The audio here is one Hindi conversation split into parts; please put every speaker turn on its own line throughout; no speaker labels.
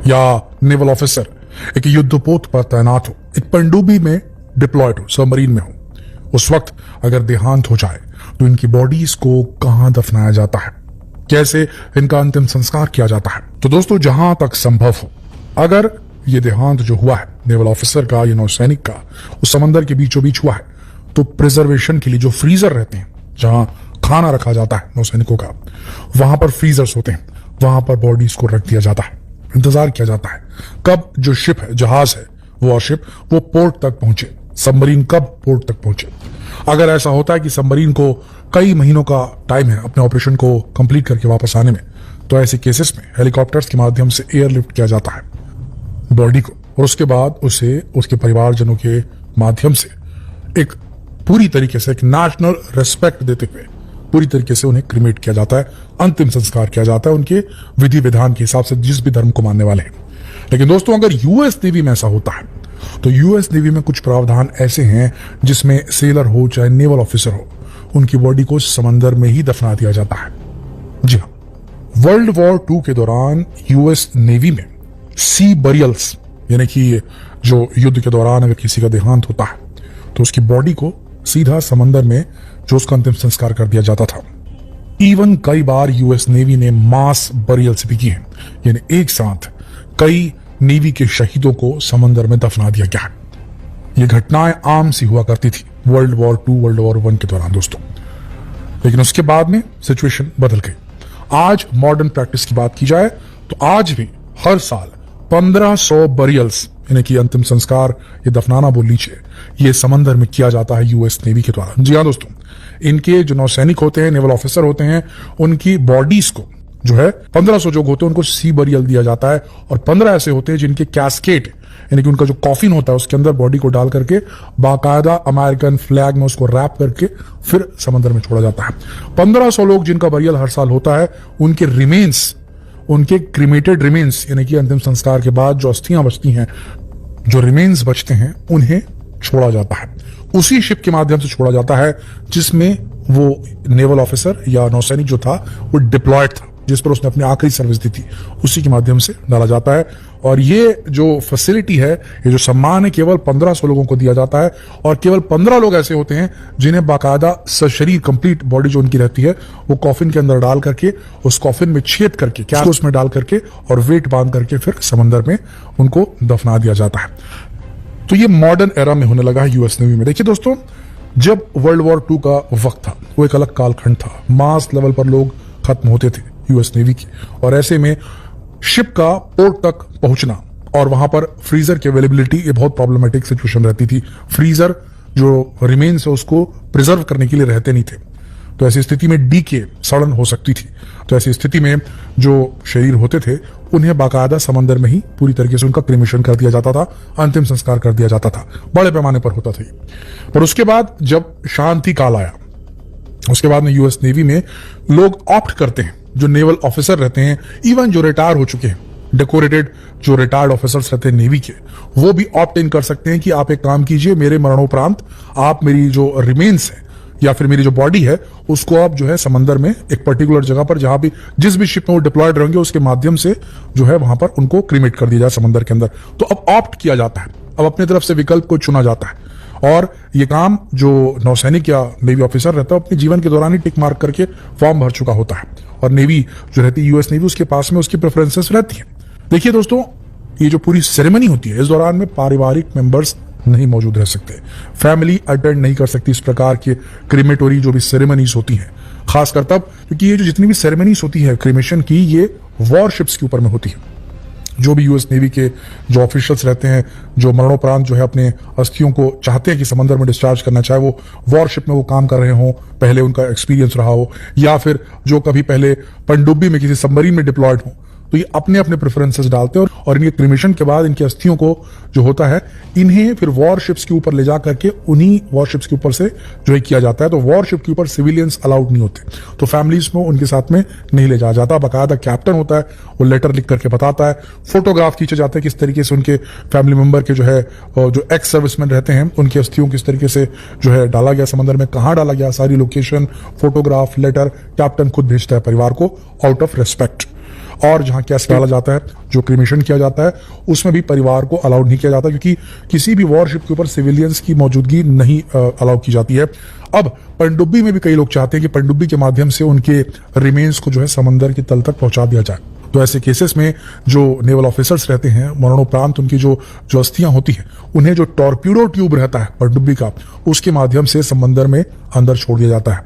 या नेवल ऑफिसर एक युद्धपोत पर तैनात हो, एक पनडुब्बी में डिप्लॉयड हो, सबमरीन में हो, उस वक्त अगर देहांत हो जाए तो इनकी बॉडीज को कहां दफनाया जाता है, कैसे इनका अंतिम संस्कार किया जाता है। तो दोस्तों, जहां तक संभव हो, अगर ये देहांत जो हुआ है नेवल ऑफिसर का या नौसैनिक का, उस समंदर के बीचों बीच हुआ है, तो प्रिजर्वेशन के लिए जो फ्रीजर रहते हैं, जहां खाना रखा जाता है नौसैनिकों का, वहां पर फ्रीजर्स होते हैं, वहां पर बॉडीज को रख दिया जाता है। इंतजार किया जाता है कब जो शिप है, जहाज है, वॉरशिप, वो पोर्ट तक पहुंचे, सबमरीन कब पोर्ट तक पहुंचे। अगर ऐसा होता है कि सबमरीन को कई महीनों का टाइम है अपने ऑपरेशन को कंप्लीट करके वापस आने में, तो ऐसे केसेस में हेलीकॉप्टर्स के माध्यम से एयरलिफ्ट किया जाता है बॉडी को, और उसके बाद उसे उसके परिवारजनों के माध्यम से एक पूरी तरीके से, एक नेशनल रेस्पेक्ट देते हुए पूरी तरीके से उन्हें क्रिमेट किया जाता है, अंतिम संस्कार किया जाता है उनके विधि विधान के हिसाब से, जिस भी धर्म को मानने वाले हैं। लेकिन दोस्तों, अगर यूएस नेवी में ऐसा होता है तो यूएस नेवी में कुछ प्रावधान ऐसे हैं जिसमें सेलर हो चाहे नेवल ऑफिसर हो, उनकी बॉडी को समंदर में ही दफना दिया जाता है। जी हाँ, वर्ल्ड वॉर 2 के दौरान यूएस नेवी में सी बरियल्स, यानी कि जो युद्ध के दौरान अगर किसी का देहांत होता है तो उसकी बॉडी को सीधा समंदर में जो उसका अंतिम संस्कार कर दिया जाता था। इवन कई बार यूएस नेवी ने मास बरियल्स भी किए हैं, यानी एक साथ कई नेवी के शहीदों को समंदर में दफना दिया गया है। ये घटनाएं आम सी हुआ करती थी वर्ल्ड वॉर 2, वर्ल्ड वॉर 1 के दौरान दोस्तों, लेकिन उसके बाद में सिचुएशन बदल गई। आज मॉडर्न प्रैक्टिस की बात की जाए तो आज भी हर साल 1500 बरियल्स, यानी कि अंतिम संस्कार, ये दफनाना बोल लीजिए, ये समंदर में किया जाता है यूएस नेवी के द्वारा। जी हाँ दोस्तों, इनके जो नौसैनिक होते हैं, नेवल ऑफिसर होते हैं, उनकी बॉडीज को जो है 1500 जो होते हैं उनको सी बरियल दिया जाता है, और 15 ऐसे होते हैं जिनके कैस्केट, यानी कि उनका जो कॉफिन होता है उसके अंदर बॉडी को डाल करके बाकायदा अमेरिकन फ्लैग में उसको रैप करके फिर समंदर में छोड़ा जाता है। 1500 लोग जिनका बरियल हर साल होता है, उनके रिमेन्स, उनके क्रिमेटेड रिमेन्स, यानी कि अंतिम संस्कार के बाद जो अस्थियां बचती हैं, जो रिमेन्स बचते हैं, उन्हें छोड़ा जाता है। उसी शिप के माध्यम से छोड़ा जाता है जिसमें वो नेवल ऑफिसर या नौसैनिक जो था वो डिप्लॉयड था, जिस पर उसने अपनी आखिरी सर्विस दी थी, उसी के माध्यम से डाला जाता है। और ये जो फैसिलिटी है, ये जो सम्मान है, केवल 1500 लोगों को दिया जाता है, और केवल 15 लोग ऐसे होते हैं जिन्हें बाकायदा सशरीर कंप्लीट बॉडी जो उनकी रहती है वो कॉफिन के अंदर डाल करके, उस कॉफिन में छेद करके, क्या उसमें डाल करके और वेट बांध करके फिर समंदर में उनको दफना दिया जाता है। तो ये मॉडर्न एरा में होने लगा है यूएस नेवी में। देखिए दोस्तों, जब वर्ल्ड वॉर 2 का वक्त था वो एक अलग कालखंड था, मास लेवल पर लोग खत्म होते थे यूएस नेवी की, और ऐसे में शिप का पोर्ट तक पहुंचना और वहां पर फ्रीजर की अवेलेबिलिटी, ये बहुत प्रॉब्लमेटिक सिचुएशन रहती थी। फ्रीजर जो रिमेन्स है उसको प्रिजर्व करने के लिए रहते नहीं थे, तो ऐसी स्थिति में डीके, सड़न हो सकती थी। तो ऐसी स्थिति में जो शरीर होते थे उन्हें बाकायदा समंदर में ही पूरी तरीके से उनका क्रिमेशन कर दिया जाता था, अंतिम संस्कार कर दिया जाता था, बड़े पैमाने पर होता था। पर उसके बाद जब शांति काल आया, उसके बाद में यूएस नेवी में लोग ऑप्ट करते हैं, जो नेवल ऑफिसर रहते हैं, इवन जो रिटायर हो चुके हैं, डेकोरेटेड जो रिटायर्ड ऑफिसर्स रहते हैं नेवी के, वो भी ऑप्ट इन कर सकते हैं कि आप एक काम कीजिए, मेरे मरणोपरांत आप मेरी जो रिमेन्स है या फिर मेरी जो बॉडी है उसको आप जो है समंदर में एक पर्टिकुलर जगह पर, जहां भी जिस भी शिप में वो डिप्लॉयड रहेंगे उसके माध्यम से जो है वहां पर उनको क्रिमेट कर दिया जाए समंदर के अंदर। तो अब ऑप्ट किया जाता है, अब अपनी तरफ से विकल्प को चुना जाता है, और ये काम जो नौसैनिक या नेवी ऑफिसर रहता है अपने जीवन के दौरान ही टिक मार्क करके फॉर्म भर चुका होता है, और नेवी जो रहती है यूएस नेवी, उसके पास में उसकी प्रेफरेंसेस रहती है। देखिए दोस्तों, ये जो पूरी सेरेमनी होती है, इस दौरान में पारिवारिक मेंबर्स नहीं मौजूद रह सकते, फैमिली अटेंड नहीं कर सकती इस प्रकार के क्रिमेटोरी जो भी सेरेमनीज होती हैं, खासकर तब क्योंकि ये जो जितनी भी सेरेमनीज होती है क्रिमेशन की, ये वॉरशिप्स के ऊपर में होती है। जो भी यूएस नेवी के जो ऑफिशियल्स रहते हैं, जो मरणोपरांत जो है अपने अस्थियों को चाहते हैं कि समंदर में डिस्चार्ज करना, चाहे वो वॉरशिप में वो काम कर रहे हो, पहले उनका एक्सपीरियंस रहा हो, या फिर जो कभी पहले पनडुब्बी में किसी सबमरीन में डिप्लॉयड हो, तो ये अपने अपने प्रेफरेंसेस डालते हैं, और इनके क्रिमेशन के बाद इनकी अस्थियों को जो होता है, इन्हें फिर वॉरशिप्स के ऊपर ले जा करके उन्हीं वॉरशिप्स के ऊपर से जो है किया जाता है। तो वॉरशिप के ऊपर सिविलियंस अलाउड नहीं होते, तो फैमिलीज में उनके साथ में नहीं ले जाया जाता। बाकायदा कैप्टन होता है, वो लेटर लिख करके बताता है, फोटोग्राफ खींचे जाते हैं किस तरीके से उनके फैमिली मेंबर के जो है जो एक्स सर्विसमैन रहते हैं उनकी अस्थियों किस तरीके से जो है डाला गया समंदर में, कहाँ डाला गया, सारी लोकेशन, फोटोग्राफ, लेटर कैप्टन खुद भेजता है परिवार को आउट ऑफ रेस्पेक्ट। और जहां कैस डाला जाता है, जो क्रिमेशन किया जाता है, उसमें भी परिवार को अलाउड नहीं किया जाता, क्योंकि किसी भी वॉरशिप के ऊपर सिविलियंस की मौजूदगी नहीं अलाउ की जाती है। अब पनडुब्बी में भी कई लोग चाहते हैं कि पनडुब्बी के माध्यम से उनके रिमेन्स को जो है समंदर की तल तक पहुंचा दिया जाए। तो ऐसे केसेस में जो नेवल ऑफिसर्स रहते हैं, मरणोपरांत उनकी जो अस्थियां होती हैं, उन्हें जो टॉर्पीडो ट्यूब रहता है पनडुब्बी का, उसके माध्यम से समंदर में अंदर छोड़ दिया जाता है।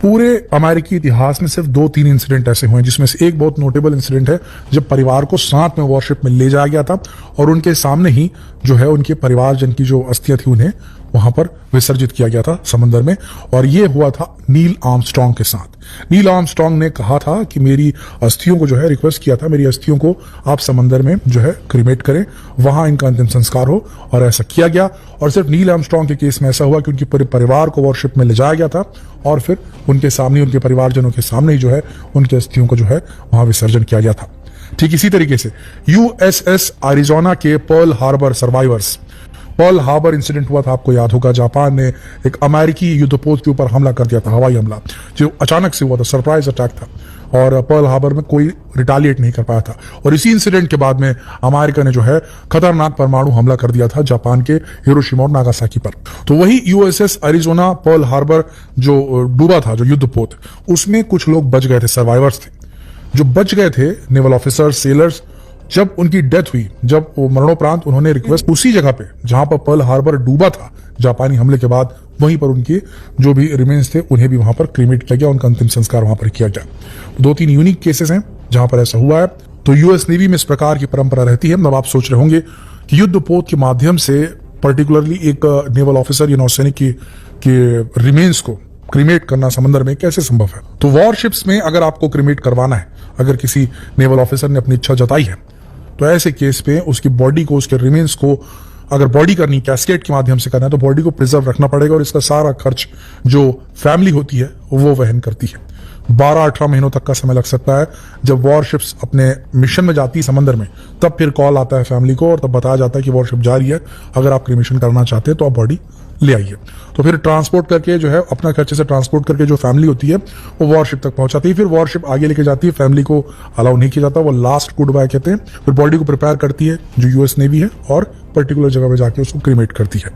पूरे अमेरिकी इतिहास में सिर्फ 2-3 इंसिडेंट ऐसे हुए हैं, जिसमें से एक बहुत नोटेबल इंसिडेंट है जब परिवार को साथ में वॉरशिप में ले जाया गया था और उनके सामने ही जो है उनके परिवारजन की जो अस्थियां थी उन्हें वहां पर विसर्जित किया गया था समंदर में। और ये हुआ था नील आर्मस्ट्रांग के साथ। नील आर्मस्ट्रांग ने कहा था कि मेरी अस्थियों को जो है, रिक्वेस्ट किया था, मेरी अस्थियों को आप समंदर में जो है क्रिमेट करें, वहां इनका अंतिम संस्कार हो, और ऐसा किया गया। और सिर्फ नील आर्मस्ट्रांग के केस में ऐसा हुआ कि उनके पूरे परिवार को वॉरशिप में ले जाया गया था और फिर उनके सामने, उनके परिवारजनों के सामने ही जो है उनकी अस्थियों को जो है वहां विसर्जन किया गया था। ठीक इसी तरीके से यूएसएस एरिजोना के Pearl Harbor survivors, Pearl Harbor incident हुआ था, आपको याद होगा, जापान ने एक अमेरिकी युद्धपोत के ऊपर हमला कर दिया था, हवाई हमला, जो अचानक से हुआ था, सरप्राइज अटैक था, और पर्ल हार्बर में कोई रिटालिएट नहीं कर पाया था। और इसी इंसिडेंट के बाद में अमेरिका ने जो है खतरनाक परमाणु हमला कर दिया था जापान के हिरोशिमा और नागासाकी पर। तो वही यूएसएस एरिजोना पर्ल हार्बर जो डूबा था, जो युद्धपोत, उसमें कुछ लोग बच गए थे, सर्वाइवर्स थे जो बच गए थे, नेवल ऑफिसर्स, सेलर्स। जब उनकी डेथ हुई, जब वो मरणोपरांत, उन्होंने रिक्वेस्ट उसी जगह पे जहां पर पर्ल हार्बर डूबा था जापानी हमले के बाद, वहीं पर उनके जो भी रिमेन्स थे उन्हें भी वहां पर क्रीमेट किया गया, उनका अंतिम संस्कार वहां पर किया गया। 2-3 यूनिक केसेस हैं जहां पर ऐसा हुआ है। तो यूएस नेवी में इस प्रकार की परंपरा रहती है। अब आप सोच रहे होंगे कि युद्धपोत के माध्यम से पर्टिकुलरली एक नेवल ऑफिसर या नौसैनिक के रिमेन्स को क्रीमेट करना समंदर में कैसे संभव है। तो वॉरशिप्स में अगर आपको क्रीमेट करवाना है, अगर किसी नेवल ऑफिसर ने अपनी इच्छा जताई है, तो ऐसे केस पे उसकी बॉडी को, उसके रिमेन्स को, अगर बॉडी करनी, कैस्केट के माध्यम से करना है, तो बॉडी को प्रिजर्व रखना पड़ेगा और इसका सारा खर्च जो फैमिली होती है वो वहन करती है। 12-18 महीनों तक का समय लग सकता है। जब वॉरशिप्स अपने मिशन में जाती है समंदर में, तब फिर कॉल आता है फैमिली को और तब बताया जाता है कि वॉरशिप जा रही है, अगर आप क्रिमेशन करना चाहते हैं तो आप बॉडी ले आइए। तो फिर ट्रांसपोर्ट करके जो है, अपना खर्चे से ट्रांसपोर्ट करके जो फैमिली होती है वो वॉरशिप तक पहुंचाती है। फिर वॉरशिप आगे लेके जाती है, फैमिली को अलाउ नहीं किया जाता, वो लास्ट गुड बाय कहते हैं। फिर बॉडी को प्रिपेयर करती है जो यूएस नेवी है और पर्टिकुलर जगह पे जाके उसको क्रीमेट करती है।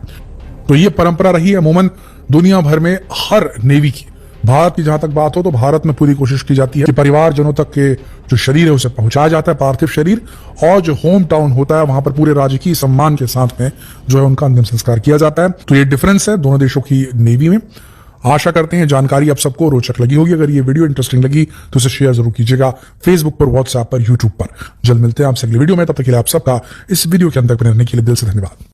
तो ये परंपरा रही है अमूमन दुनिया भर में हर नेवी की। भारत की जहां तक बात हो तो भारत में पूरी कोशिश की जाती है कि परिवारजनों तक के जो शरीर है उसे पहुंचाया जाता है, पार्थिव शरीर, और जो होम टाउन होता है वहां पर पूरे राजकीय सम्मान के साथ में जो है उनका अंतिम संस्कार किया जाता है। तो ये डिफरेंस है दोनों देशों की नेवी में। आशा करते हैं जानकारी आप सबको रोचक लगी होगी। अगर ये वीडियो इंटरेस्टिंग लगी तो इसे शेयर जरूर कीजिएगा, फेसबुक पर, व्हाट्सएप पर, यूट्यूब पर। जल्द मिलते हैं आपसे अगली वीडियो में, तब तक के लिए आप सबका इस वीडियो के अंदर बने रहने के लिए दिल से धन्यवाद।